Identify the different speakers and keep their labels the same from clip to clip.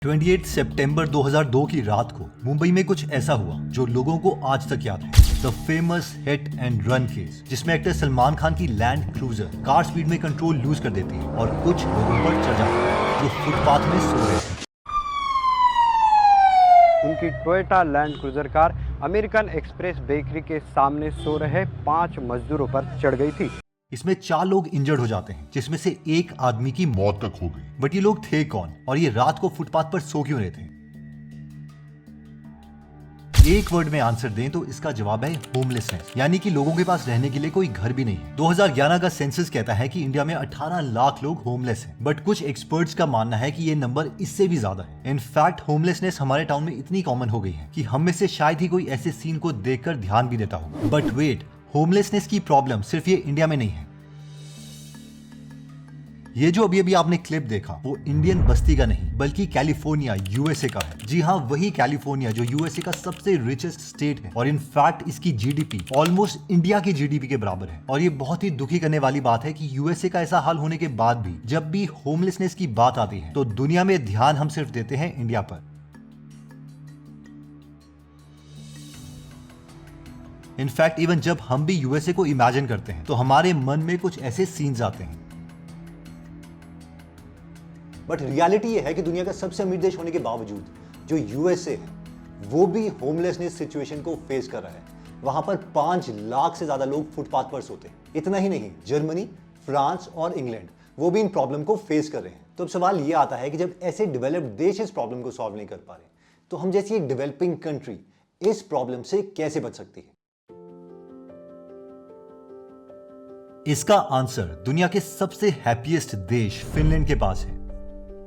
Speaker 1: 28 सितंबर 2002 की रात को मुंबई में कुछ ऐसा हुआ जो लोगों को आज तक याद है। The famous hit and run case, जिसमें एक्टर सलमान खान की लैंड क्रूजर कार स्पीड में कंट्रोल लूज कर देती है और कुछ लोगों पर चढ़ जाती है जो फुटपाथ में सो रहे थे।
Speaker 2: उनकी Toyota land cruiser car American express bakery के सामने सो रहे 5 मजदूरों पर चढ़ गई थी।
Speaker 1: इसमें 4 लोग इंजर्ड हो जाते हैं, जिसमें से एक आदमी की मौत तक हो गई। बट ये लोग थे कौन और ये रात को फुटपाथ पर सो क्यों रहे थे? एक वर्ड में आंसर दें तो इसका जवाब है होमलेसनेस, यानी कि लोगों के पास रहने के लिए कोई घर भी नहीं है। 2011 का सेंसस कहता है कि इंडिया में 18 लाख लोग होमलेस हैं, बट कुछ एक्सपर्ट्स का मानना है कि ये नंबर इससे भी ज्यादा है। इनफैक्ट होमलेसनेस हमारे टाउन में इतनी कॉमन हो गई है कि हम में से शायद ही कोई ऐसे सीन को देखकर ध्यान भी देता होगा। बट वेट, होमलेसनेस की प्रॉब्लम सिर्फ ये इंडिया में नहीं है। ये जो अभी आपने क्लिप देखा वो इंडियन बस्ती का नहीं बल्कि कैलिफोर्निया यूएसए का है। जी हाँ, वही कैलिफोर्निया जो यूएसए का सबसे रिचेस्ट स्टेट है और इनफैक्ट इसकी जीडीपी ऑलमोस्ट इंडिया की जीडीपी के बराबर है। और ये बहुत ही दुखी करने वाली बात है कि यूएसए का ऐसा हाल होने के बाद भी जब भी होमलेसनेस की बात आती है तो दुनिया में ध्यान हम सिर्फ देते हैं इंडिया पर। इनफैक्ट इवन जब हम भी यूएसए को इमेजिन करते हैं तो हमारे मन में कुछ ऐसे सीन्स आते हैं।
Speaker 3: बट रियलिटी ये है कि दुनिया का सबसे अमीर देश होने के बावजूद जो यूएसए है वो भी होमलेसनेस सिचुएशन को फेस कर रहा है। वहां पर 5 लाख से ज्यादा लोग फुटपाथ पर सोते हैं। इतना ही नहीं, जर्मनी, फ्रांस और इंग्लैंड वो भी इन प्रॉब्लम को फेस कर रहे हैं। तो अब सवाल ये आता है कि जब ऐसे डेवलप्ड देश इस प्रॉब्लम को सॉल्व नहीं कर पा रहे तो हम जैसी एक डेवलपिंग कंट्री इस प्रॉब्लम से कैसे बच सकती है?
Speaker 1: इसका आंसर दुनिया के सबसे हैप्पीएस्ट देश फिनलैंड के पास है।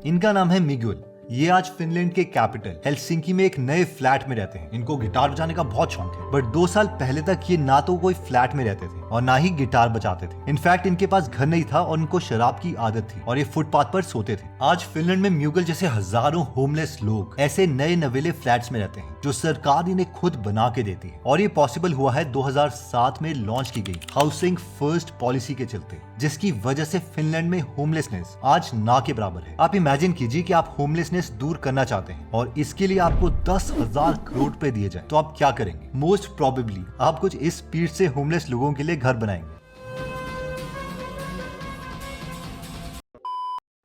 Speaker 1: इनका नाम है मिगुएल। ये आज फिनलैंड के कैपिटल हेलसिंकी में एक नए फ्लैट में रहते हैं। इनको गिटार बजाने का बहुत शौक है, बट 2 साल पहले तक ये ना तो कोई फ्लैट में रहते थे और ना ही गिटार बजाते थे। इनफैक्ट इनके पास घर नहीं था और इनको शराब की आदत थी और ये फुटपाथ पर सोते थे। आज फिनलैंड में म्यूगल जैसे हजारों होमलेस लोग ऐसे नए नवेले फ्लैट्स में रहते हैं जो सरकार इन्हें खुद बना के देती है। और ये पॉसिबल हुआ है 2007 में लॉन्च की गई हाउसिंग फर्स्ट पॉलिसी के चलते, जिसकी वजह से फिनलैंड में होमलेसनेस आज ना के बराबर है। आप इमेजिन कीजिए कि आप होमलेसनेस दूर करना चाहते हैं और इसके लिए आपको 10,000 करोड़ रुपए दिए जाए, तो आप क्या करेंगे? मोस्ट प्रोबेबली आप कुछ इस स्पीड से होमलेस लोगों के लिए घर बनाएंगे।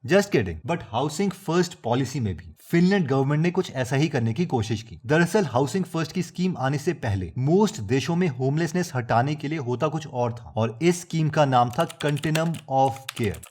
Speaker 1: Just kidding. But housing first policy में भी फिनलैंड गवर्नमेंट ने कुछ ऐसा ही करने की कोशिश की। दरअसल हाउसिंग फर्स्ट की स्कीम आने से पहले मोस्ट देशों में होमलेसनेस हटाने के लिए होता कुछ और था और इस स्कीम का नाम था कंटिन्यूम ऑफ केयर।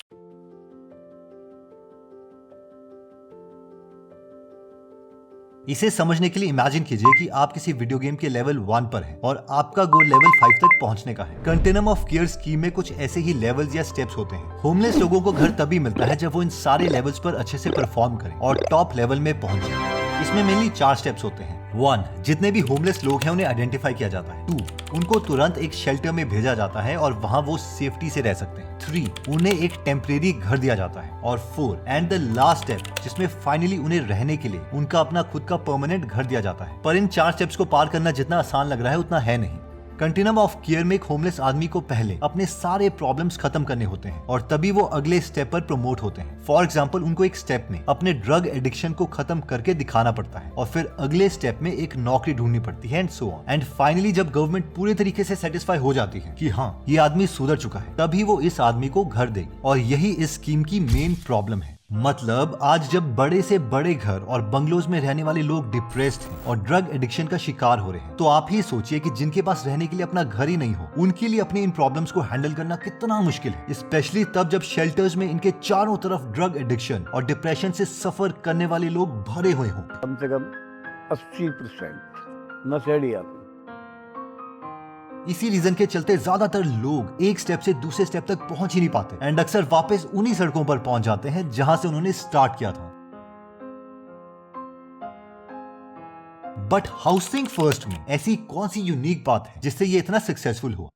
Speaker 1: इसे समझने के लिए इमेजिन कीजिए कि आप किसी वीडियो गेम के लेवल 1 पर हैं और आपका गोल लेवल 5 तक पहुंचने का है। कंटिन्यूम ऑफ केयर स्कीम में कुछ ऐसे ही लेवल्स या स्टेप्स होते हैं। होमलेस लोगों को घर तभी मिलता है जब वो इन सारे लेवल्स पर अच्छे से परफॉर्म करें और टॉप लेवल में पहुंचे। इसमें मेनली 4 स्टेप्स होते हैं। 1, जितने भी होमलेस लोग हैं उन्हें आइडेंटिफाई किया जाता है। 2, उनको तुरंत एक शेल्टर में भेजा जाता है और वहां वो सेफ्टी से रह सकते हैं। 3, उन्हें एक टेम्परेरी घर दिया जाता है। और 4 एंड द लास्ट स्टेप, जिसमें फाइनली उन्हें रहने के लिए उनका अपना खुद का परमानेंट घर दिया जाता है। पर इन 4 स्टेप्स को पार करना जितना आसान लग रहा है उतना है नहीं। कंटिन्यूम ऑफ केयर में एक होमलेस आदमी को पहले अपने सारे प्रॉब्लम्स खत्म करने होते हैं और तभी वो अगले स्टेप पर प्रमोट होते हैं। फॉर एग्जांपल, उनको एक स्टेप में अपने ड्रग एडिक्शन को खत्म करके दिखाना पड़ता है और फिर अगले स्टेप में एक नौकरी ढूंढनी पड़ती है and so on. And finally जब गवर्नमेंट पूरे तरीके से सेटिस्फाई हो जाती है कि हाँ ये आदमी सुधर चुका है, तभी वो इस आदमी को घर देगी। और यही इस स्कीम की मेन प्रॉब्लम है। मतलब आज जब बड़े से बड़े घर और बंगलोज में रहने वाले लोग डिप्रेस्ड हैं और ड्रग एडिक्शन का शिकार हो रहे हैं, तो आप ही सोचिए कि जिनके पास रहने के लिए अपना घर ही नहीं हो, उनके लिए अपनी इन प्रॉब्लम्स को हैंडल करना कितना मुश्किल है। स्पेशली तब जब शेल्टर्स में इनके चारों तरफ ड्रग एडिक्शन और डिप्रेशन से सफर करने वाले लोग भरे हुए हों।
Speaker 4: कम से कम 80% नशेड़ी आते।
Speaker 1: इसी रीजन के चलते ज्यादातर लोग एक स्टेप से दूसरे स्टेप तक पहुंच ही नहीं पाते एंड अक्सर वापस उन्हीं सड़कों पर पहुंच जाते हैं जहां से उन्होंने स्टार्ट किया था। बट हाउसिंग फर्स्ट में ऐसी कौन सी यूनिक बात है जिससे ये इतना सक्सेसफुल हुआ?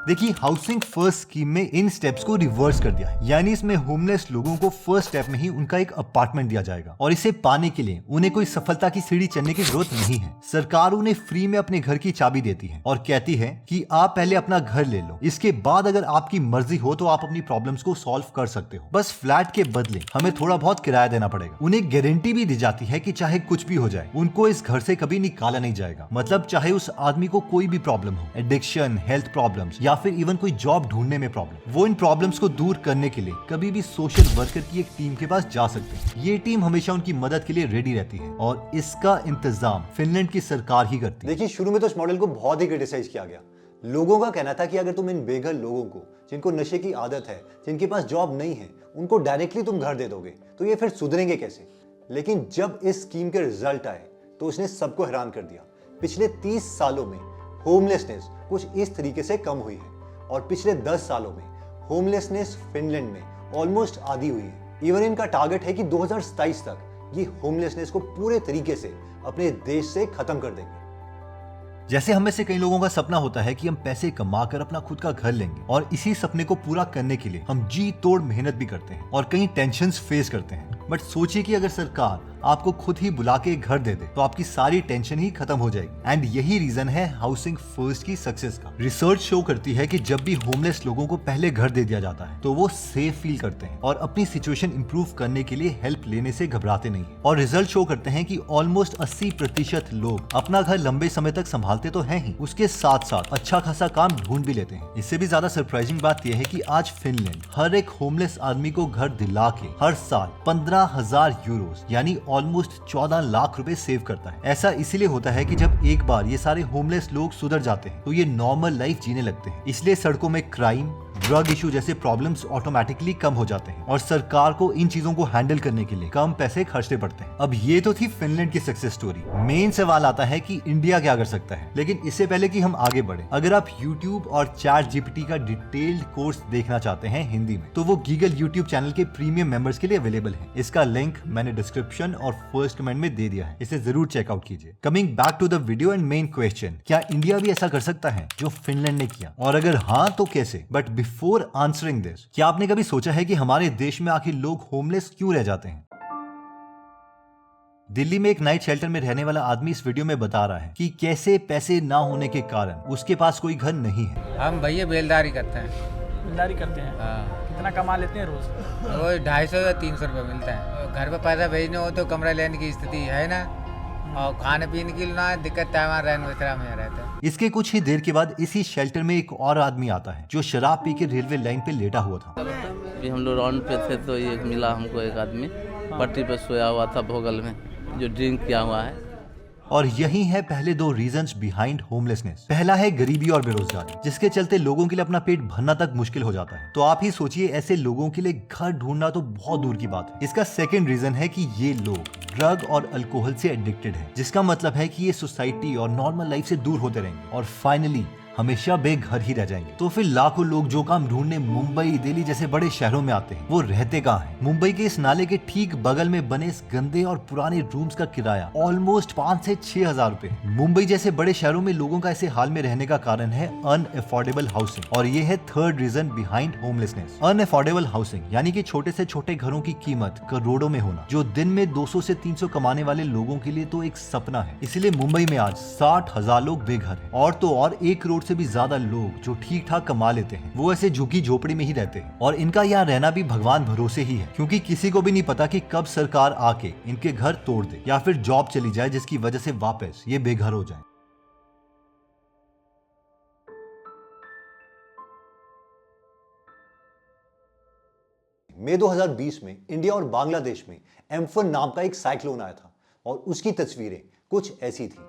Speaker 1: देखिए, हाउसिंग फर्स्ट स्कीम में इन स्टेप्स को रिवर्स कर दिया है, यानी इसमें होमलेस लोगों को फर्स्ट स्टेप में ही उनका एक अपार्टमेंट दिया जाएगा और इसे पाने के लिए उन्हें कोई सफलता की सीढ़ी चढ़ने की जरूरत नहीं है। सरकार उन्हें फ्री में अपने घर की चाबी देती है और कहती है कि आप पहले अपना घर ले लो, इसके बाद अगर आपकी मर्जी हो तो आप अपनी प्रॉब्लम्स को सॉल्व कर सकते हो। बस फ्लैट के बदले हमें थोड़ा बहुत किराया देना पड़ेगा। उन्हें गारंटी भी दी जाती है कि चाहे कुछ भी हो जाए, उनको इस घर से कभी निकाला नहीं जाएगा। मतलब चाहे उस आदमी को कोई भी प्रॉब्लम हो, एडिक्शन, हेल्थ प्रॉब्लम्स या फिर इवन कोई जॉब ढूंढने में प्रॉब्लम, वो इन प्रॉब्लम्स को दूर करने के लिए कभी भी सोशल वर्कर की एक टीम के पास जा सकते हैं। ये टीम हमेशा उनकी मदद के लिए रेडी रहती है और इसका इंतजाम फिनलैंड की सरकार ही करती है।
Speaker 3: देखिए, शुरू में तो इस मॉडल को बहुत ही क्रिटिसाइज किया गया। लोगों का कहना था कि अगर तुम इन बेघर लोगों को, जिनको नशे की आदत है, जिनके पास जॉब नहीं है, उनको डायरेक्टली तुम घर दे दोगे तो ये फिर सुधरेंगे कैसे। लेकिन जब इस स्कीम के रिजल्ट आए तो उसने सबको हैरान कर दिया। पिछले 30 सालों में होमलेसनेस कुछ इस तरीके से कम हुई है और पिछले 10 सालों में होमलेसनेस फिनलैंड में ऑलमोस्ट आधी हुई है। इवन इनका टारगेट है कि 2027 तक ये होमलेसनेस को पूरे तरीके से अपने देश से खत्म कर देंगे।
Speaker 1: जैसे हम में से कई लोगों का सपना होता है कि हम पैसे कमाकर अपना खुद का घर लेंगे और इसी सपने को पूरा करने के लिए हम जी तोड़ मेहनत भी करते हैं और कई टेंशन्स फेस करते हैं। बट सोचिए कि अगर सरकार आपको खुद ही बुला के घर दे दे तो आपकी सारी टेंशन ही खत्म हो जाएगी। एंड यही रीजन है हाउसिंग फर्स्ट की सक्सेस का। रिसर्च शो करती है कि जब भी होमलेस लोगों को पहले घर दे दिया जाता है तो वो सेफ फील करते हैं और अपनी सिचुएशन इंप्रूव करने के लिए हेल्प लेने से घबराते नहीं है। और रिजल्ट शो करते हैं कि ऑलमोस्ट 80% लोग अपना घर लंबे समय तक संभालते तो हैं ही, उसके साथ साथ अच्छा खासा काम ढूंढ भी लेते हैं। इससे भी ज्यादा सरप्राइजिंग बात यह है कि आज फिनलैंड हर एक होमलेस आदमी को घर दिला के हर साल 15,000 यूरोस यानी ऑलमोस्ट 14 लाख रुपए सेव करता है। ऐसा इसीलिए होता है कि जब एक बार ये सारे होमलेस लोग सुधर जाते हैं तो ये नॉर्मल लाइफ जीने लगते हैं। इसलिए सड़कों में क्राइम, ड्रग इशू जैसे प्रॉब्लम्स ऑटोमेटिकली कम हो जाते हैं और सरकार को इन चीजों को हैंडल करने के लिए कम पैसे खर्चने पड़ते हैं। अब ये तो थी फिनलैंड की सक्सेस स्टोरी। मेन सवाल आता है कि इंडिया क्या कर सकता है। लेकिन इससे पहले कि हम आगे बढ़े, अगर आप YouTube और ChatGPT का डिटेल्ड कोर्स देखना चाहते हैं हिंदी में तो वो गीगल YouTube चैनल के प्रीमियम मेंबर्स के लिए अवेलेबल है। इसका लिंक मैंने डिस्क्रिप्शन और फर्स्ट कमेंट में दे दिया है, इसे जरूर चेकआउट कीजिए। Coming back to the video and main question, क्या इंडिया भी ऐसा कर सकता है जो फिनलैंड ने किया, और अगर हाँ तो कैसे। बट बिफोर आंसरिंग दिस, क्या आपने कभी सोचा है कि हमारे देश में आखिर लोग होमलेस क्यों रह जाते हैं। दिल्ली में एक नाइट शेल्टर में रहने वाला आदमी इस वीडियो में बता रहा है कि कैसे पैसे ना होने के कारण उसके पास कोई घर नहीं है।
Speaker 4: हम भैया बेलदारी करते हैं।
Speaker 5: बेलदारी करते हैं।
Speaker 4: हाँ।
Speaker 5: कितना कमा लेते हैं रोज?
Speaker 4: वो 250 या 300 रुपये मिलता है। घर पे पैसा भेजने हो तो कमरा लेने की स्थिति है ना, और खाने पीने की ना दिक्कत है, वहाँ रहने बसेरा में रहते हैं।
Speaker 1: इसके कुछ ही देर के बाद इसी शेल्टर में एक और आदमी आता है जो शराब पी के रेलवे लाइन पे लेटा हुआ था।
Speaker 6: हम लोग राउंड पे थे तो ये मिला हमको एक आदमी पट्टी पे सोया हुआ था बगल में, जो ड्रिंक किया हुआ है।
Speaker 1: और यही है पहले दो रीजंस बिहाइंड होमलेसनेस। पहला है गरीबी और बेरोजगारी, जिसके चलते लोगों के लिए अपना पेट भरना तक मुश्किल हो जाता है। तो आप ही सोचिए, ऐसे लोगों के लिए घर ढूंढना तो बहुत दूर की बात है। इसका सेकंड रीजन है कि ये लोग ड्रग और अल्कोहल से एडिक्टेड है, जिसका मतलब है कि ये सोसाइटी और नॉर्मल लाइफ से दूर होते रहेंगे और फाइनली हमेशा बेघर ही रह जाएंगे। तो फिर लाखों लोग जो काम ढूंढने मुंबई, दिल्ली जैसे बड़े शहरों में आते हैं, वो रहते कहाँ हैं? मुंबई के इस नाले के ठीक बगल में बने इस गंदे और पुराने रूम्स का किराया ऑलमोस्ट 5 से 6 हजार रुपए। मुंबई जैसे बड़े शहरों में लोगों का ऐसे हाल में रहने का कारण है अनअफोर्डेबल हाउसिंग, और ये है third reason behind homelessness. Unaffordable housing यानी कि छोटे से छोटे घरों की कीमत करोड़ों में होना, जो दिन में 200 से 300 कमाने वाले लोगों के लिए तो एक सपना है। इसलिए मुंबई में आज 60,000 लोग बेघर हैं, और तो और 1 करोड़ से भी ज्यादा लोग जो ठीक ठाक कमा लेते हैं वो ऐसे झुग्गी झोपड़ी में ही रहते हैं। और इनका यहाँ रहना भी भगवान भरोसे ही है, क्योंकि किसी को भी नहीं पता कि कब सरकार आके इनके घर तोड़ दे या फिर जॉब चली जाए जिसकी वजह से वापस ये बेघर हो जाए।
Speaker 3: मई 2020 में इंडिया और बांग्लादेश में एम्फन नाम का एक साइक्लोन आया था और उसकी तस्वीरें कुछ ऐसी थी।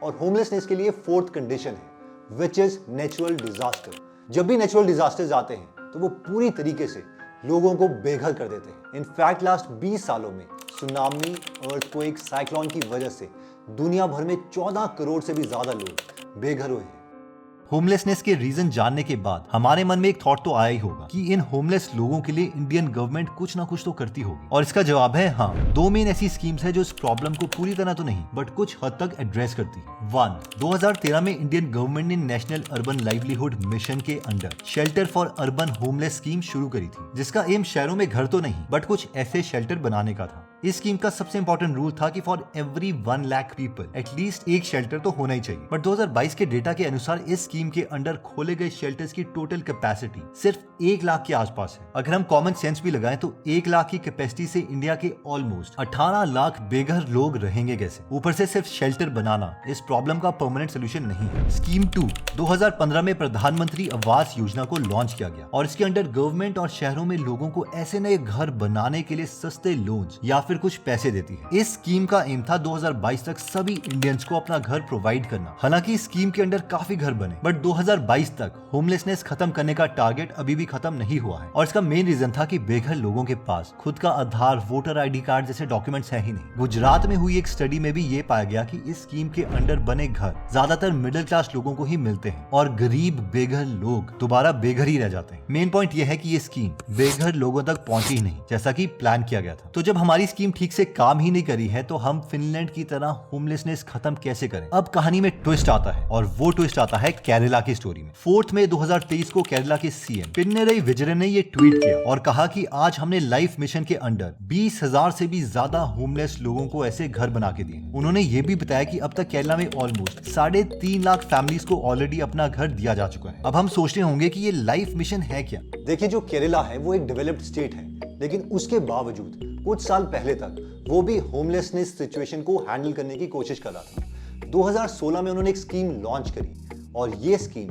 Speaker 3: और होमलेसनेस के लिए फोर्थ कंडीशन है, विच इज नेचुरल डिजास्टर। जब भी नेचुरल डिजास्टर्स आते हैं तो वो पूरी तरीके से लोगों को बेघर कर देते हैं। इनफैक्ट लास्ट 20 सालों में सुनामी, अर्थक्वेक, साइक्लोन की वजह से दुनिया भर में 14 करोड़ से भी ज्यादा लोग बेघर हुए हैं।
Speaker 1: होमलेसनेस के रीजन जानने के बाद हमारे मन में एक थॉट तो आया ही होगा कि इन होमलेस लोगों के लिए इंडियन गवर्नमेंट कुछ ना कुछ तो करती होगी, और इसका जवाब है हाँ। दो मेन ऐसी स्कीम्स है जो इस प्रॉब्लम को पूरी तरह तो नहीं बट कुछ हद तक एड्रेस करती है। 1. 2013 में इंडियन गवर्नमेंट ने नेशनल अर्बन लाइवलीहुड मिशन के under shelter for urban homeless scheme शुरू करी थी, जिसका एम शहरों में घर तो नहीं बट कुछ ऐसे शेल्टर बनाने का था। इस स्कीम का सबसे इंपॉर्टेंट रूल था कि for every 1 lakh people at least एक शेल्टर तो होना ही चाहिए। बट 2022 के डेटा के अनुसार इस स्कीम के अंडर खोले गए शेल्टर्स की टोटल कैपेसिटी सिर्फ 1 लाख के आसपास है। अगर हम कॉमन सेंस भी लगाएं तो 1 लाख की कैपेसिटी से इंडिया के ऑलमोस्ट 18 लाख बेघर लोग रहेंगे कैसे? ऊपर से सिर्फ शेल्टर बनाना इस प्रॉब्लम का परमानेंट सोल्यूशन नहीं है। स्कीम 2 2015 में प्रधानमंत्री आवास योजना को लॉन्च किया गया और इसके अंडर गवर्नमेंट और शहरों में लोगों को ऐसे नए घर बनाने के लिए सस्ते लोन या फिर कुछ पैसे देती है। इस स्कीम का एम था 2022 तक सभी इंडियंस को अपना घर प्रोवाइड करना। हालांकि इस स्कीम के अंडर काफी घर बने बट 2022 तक होमलेसनेस खत्म करने का टारगेट अभी भी खत्म नहीं हुआ है, और इसका मेन रीजन था कि बेघर लोगों के पास खुद का आधार, वोटर आईडी कार्ड जैसे डॉक्यूमेंट्स है ही नहीं। गुजरात में हुई एक स्टडी में भी ये पाया गया कि इस स्कीम के अंडर बने घर ज्यादातर मिडिल क्लास लोगों को ही मिलते हैं और गरीब बेघर लोग दोबारा बेघर ही रह जाते हैं। मेन पॉइंट ये है कि ये स्कीम बेघर लोगों तक पहुंची ही नहीं जैसा कि प्लान किया गया था। तो जब हमारी स्कीम ठीक से काम ही नहीं करी है तो हम फिनलैंड की तरह होमलेसनेस खत्म कैसे करें? अब कहानी में ट्विस्ट आता है और वो ट्विस्ट आता है केरला की स्टोरी में। 4 मई 2023 को केरला के सीएम पिनरई विजयन ने ये ट्वीट किया और कहा कि आज हमने लाइफ मिशन के अंडर 20,000 से भी ज्यादा होमलेस लोगों को ऐसे घर बना के दिए। उन्होंने ये भी बताया कि अब तक केरला में ऑलमोस्ट 3.5 लाख फैमिलीज को ऑलरेडी अपना घर दिया जा चुका है। अब हम सोचते होंगे कि ये लाइफ मिशन है क्या?
Speaker 3: देखिए, जो केरला है वो एक डेवलप्ड स्टेट है, लेकिन उसके बावजूद कुछ साल पहले तक वो भी होमलेसनेस सिचुएशन को हैंडल करने की कोशिश कर रहा था। 2016 में उन्होंने एक स्कीम लॉन्च करी और ये स्कीम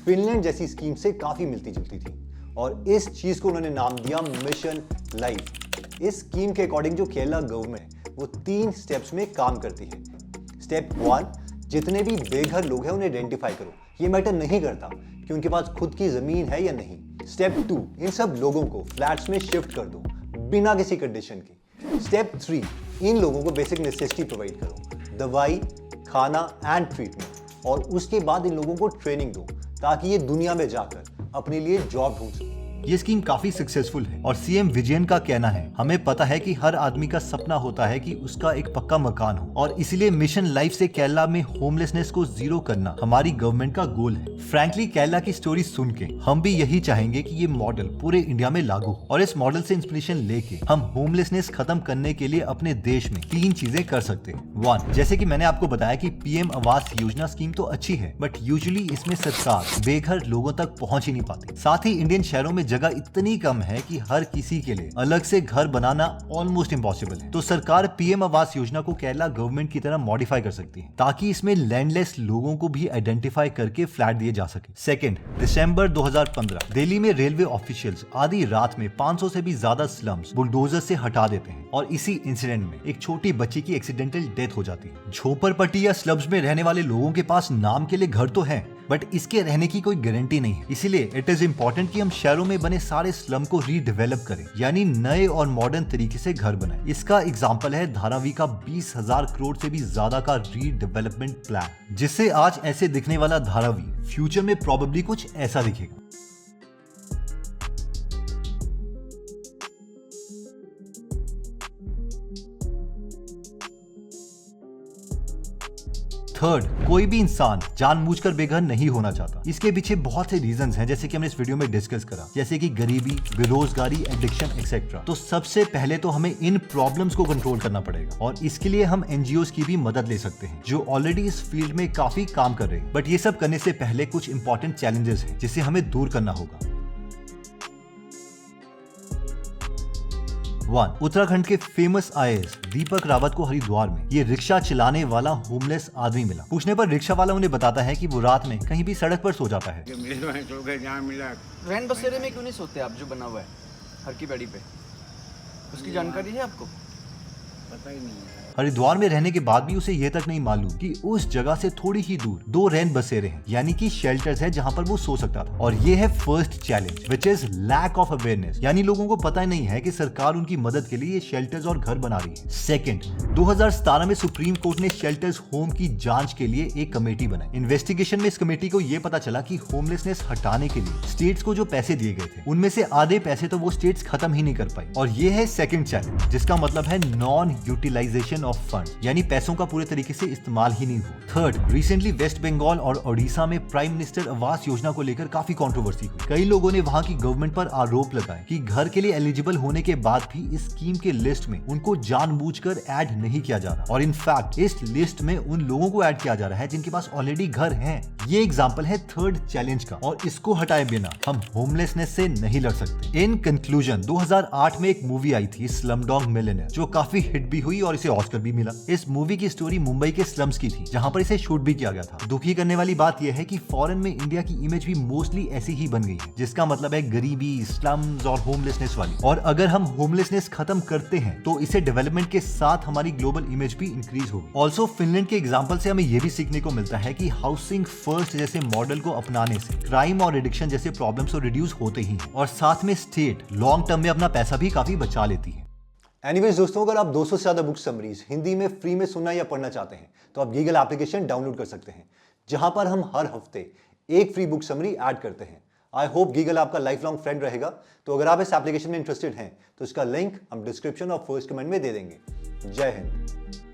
Speaker 3: फिनलैंड जैसी स्कीम से काफी मिलती जुलती थी और इस चीज को उन्होंने नाम दिया मिशन लाइफ। इस स्कीम के अकॉर्डिंग जो केरला गवर्नमेंट है वो 3 स्टेप्स में काम करती है। स्टेप 1, जितने भी बेघर लोग हैं उन्हें आइडेंटिफाई करो। ये मैटर नहीं करता कि उनके पास खुद की जमीन है या नहीं। स्टेप 2, इन सब लोगों को फ्लैट्स में शिफ्ट कर दो बिना किसी कंडीशन के। स्टेप 3, इन लोगों को बेसिक नेसेसिटी प्रोवाइड करो, दवाई, खाना एंड ट्रीटमेंट, और उसके बाद इन लोगों को ट्रेनिंग दो ताकि ये दुनिया में जाकर अपने लिए जॉब ढूंढ सके।
Speaker 1: ये स्कीम काफी सक्सेसफुल है और सीएम विजयन का कहना है, हमें पता है कि हर आदमी का सपना होता है कि उसका एक पक्का मकान हो और इसीलिए मिशन लाइफ से केरला में होमलेसनेस को 0 करना हमारी गवर्नमेंट का गोल है। फ्रैंकली केरला की स्टोरी सुन के हम भी यही चाहेंगे कि ये मॉडल पूरे इंडिया में लागू हो और इस मॉडल से इंस्पिरेशन लेके हम होमलेसनेस खत्म करने के लिए अपने देश में 3 चीजें कर सकते हैं। 1, जैसे कि मैंने आपको बताया कि पीएम आवास योजना स्कीम तो अच्छी है बट यूजुअली इसमें सरकार बेघर लोगों तक पहुंच ही नहीं पाती। साथ ही इंडियन शहरों में जगह इतनी कम है कि हर किसी के लिए अलग से घर बनाना ऑलमोस्ट इम्पॉसिबल है। तो सरकार पीएम आवास योजना को केरला गवर्नमेंट की तरह मॉडिफाई कर सकती है ताकि इसमें लैंडलेस लोगों को भी आइडेंटिफाई करके फ्लैट दिए जा सके। 2 दिसंबर 2015 दिल्ली में रेलवे ऑफिशियल्स आधी रात में 500 से भी ज्यादा स्लम्स बुलडोजर से हटा देते हैं और इसी इंसिडेंट में एक छोटी बच्ची की एक्सीडेंटल डेथ हो जाती है। झोपड़पट्टी या स्लम्स में रहने वाले लोगों के पास नाम के लिए घर तो है बट इसके रहने की कोई गारंटी नहीं है। इसीलिए इट इज इम्पोर्टेंट कि हम शहरों में बने सारे स्लम को रीडेवलप करें, यानी नए और मॉडर्न तरीके से घर बनाएं। इसका एग्जांपल है धारावी का 20,000 करोड़ से भी ज्यादा का रीडेवलपमेंट प्लान, जिससे आज ऐसे दिखने वाला धारावी फ्यूचर में प्रोबेबली कुछ ऐसा दिखेगा। थर्ड, कोई भी इंसान जानबूझकर बेघर नहीं होना चाहता। इसके पीछे बहुत से रीजंस हैं जैसे कि हमने इस वीडियो में डिस्कस करा, जैसे कि गरीबी, बेरोजगारी, एडिक्शन एक्सेट्रा। तो सबसे पहले तो हमें इन प्रॉब्लम्स को कंट्रोल करना पड़ेगा और इसके लिए हम एनजीओज की भी मदद ले सकते हैं जो ऑलरेडी इस फील्ड में काफी काम कर रहे हैं। बट ये सब करने से पहले कुछ इंपॉर्टेंट चैलेंजेस हैं जिसे हमें दूर करना होगा। 1, उत्तराखंड के फेमस आईएएस दीपक रावत को हरिद्वार में ये रिक्शा चलाने वाला होमलेस आदमी मिला। पूछने पर रिक्शा वाला उन्हें बताता है कि वो रात में कहीं भी सड़क पर सो जाता है।
Speaker 7: रैन बसेरे में क्यों नहीं सोते आप, जो बना हुआ है हर की पैड़ी पे? उसकी जानकारी है आपको?
Speaker 8: पता ही नहीं है।
Speaker 1: हरिद्वार में रहने के बाद भी उसे ये तक नहीं मालूम कि उस जगह से थोड़ी ही दूर 2 रैन बसेरे हैं, यानी कि शेल्टर्स है जहां पर वो सो सकता था। और ये है first challenge which is lack of awareness, यानी लोगों को पता नहीं है कि सरकार उनकी मदद के लिए शेल्टर्स और घर बना रही है। सेकंड, 2017 में सुप्रीम कोर्ट ने शेल्टर्स होम की जांच के लिए एक कमेटी बनाई। इन्वेस्टिगेशन में इस कमेटी को यह पता चला कि होमलेसनेस हटाने के लिए स्टेट्स को जो पैसे दिए गए थे उनमें से आधे पैसे तो वो स्टेट्स खत्म ही नहीं कर पाई। और ये है सेकंड चैलेंज, जिसका मतलब है नॉन यूटिलाइजेशन ऑफ फंड, यानी पैसों का पूरे तरीके से इस्तेमाल ही नहीं हुआ। थर्ड, रिसेंटली वेस्ट बंगाल और ओडिशा में प्राइम मिनिस्टर आवास योजना को लेकर काफी कंट्रोवर्सी हुई। कई लोगों ने वहां की गवर्नमेंट पर आरोप लगाए कि घर के लिए एलिजिबल होने के बाद भी इस स्कीम के लिस्ट में उनको जानबूझकर ऐड नहीं किया जा रहा, और इनफैक्ट इस लिस्ट में उन लोगों को ऐड किया जा रहा है जिनके पास ऑलरेडी घर हैं। ये एग्जांपल है थर्ड चैलेंज का, और इसको हटाए बिना हम होमलेसनेस से नहीं लड़ सकते। इन कंक्लूजन 2008 में एक मूवी आई थी स्लमडॉग मिलियनेयर, जो काफी हिट भी हुई और इसे ऑस्कर भी मिला। इस मूवी की स्टोरी मुंबई के स्लम्स की थी, जहां पर इसे शूट भी किया गया था। दुखी करने वाली बात यह है कि फॉरेन में इंडिया की इमेज भी मोस्टली ऐसी ही बन गई है, जिसका मतलब है गरीबी, स्लम्स और होमलेसनेस वाली। और अगर हम होमलेसनेस खत्म करते हैं तो इसे डेवलपमेंट के साथ हमारी ग्लोबल इमेज भी इंक्रीज होगी। ऑल्सो फिनलैंड के एग्जांपल से हमें यह भी सीखने को मिलता है कि हाउसिंग फर्स्ट जैसे मॉडल को अपनाने से क्राइम और एडिक्शन जैसे प्रॉब्लम्स तो रिड्यूस होते ही हैं, और साथ में स्टेट लॉन्ग टर्म में अपना पैसा भी काफी बचा लेती है।
Speaker 3: एनीवेज दोस्तों, अगर आप 200 से ज्यादा बुक समरीज हिंदी में फ्री में सुनना या पढ़ना चाहते हैं तो आप गीगल एप्लीकेशन डाउनलोड कर सकते हैं, जहां पर हम हर हफ्ते एक फ्री बुक समरी ऐड करते हैं। आई होप गीगल आपका लाइफ लॉन्ग फ्रेंड रहेगा। तो अगर आप इस एप्लीकेशन में इंटरेस्टेड हैं तो इसका लिंक हम डिस्क्रिप्शन और फर्स्ट कमेंट में दे देंगे। जय हिंद।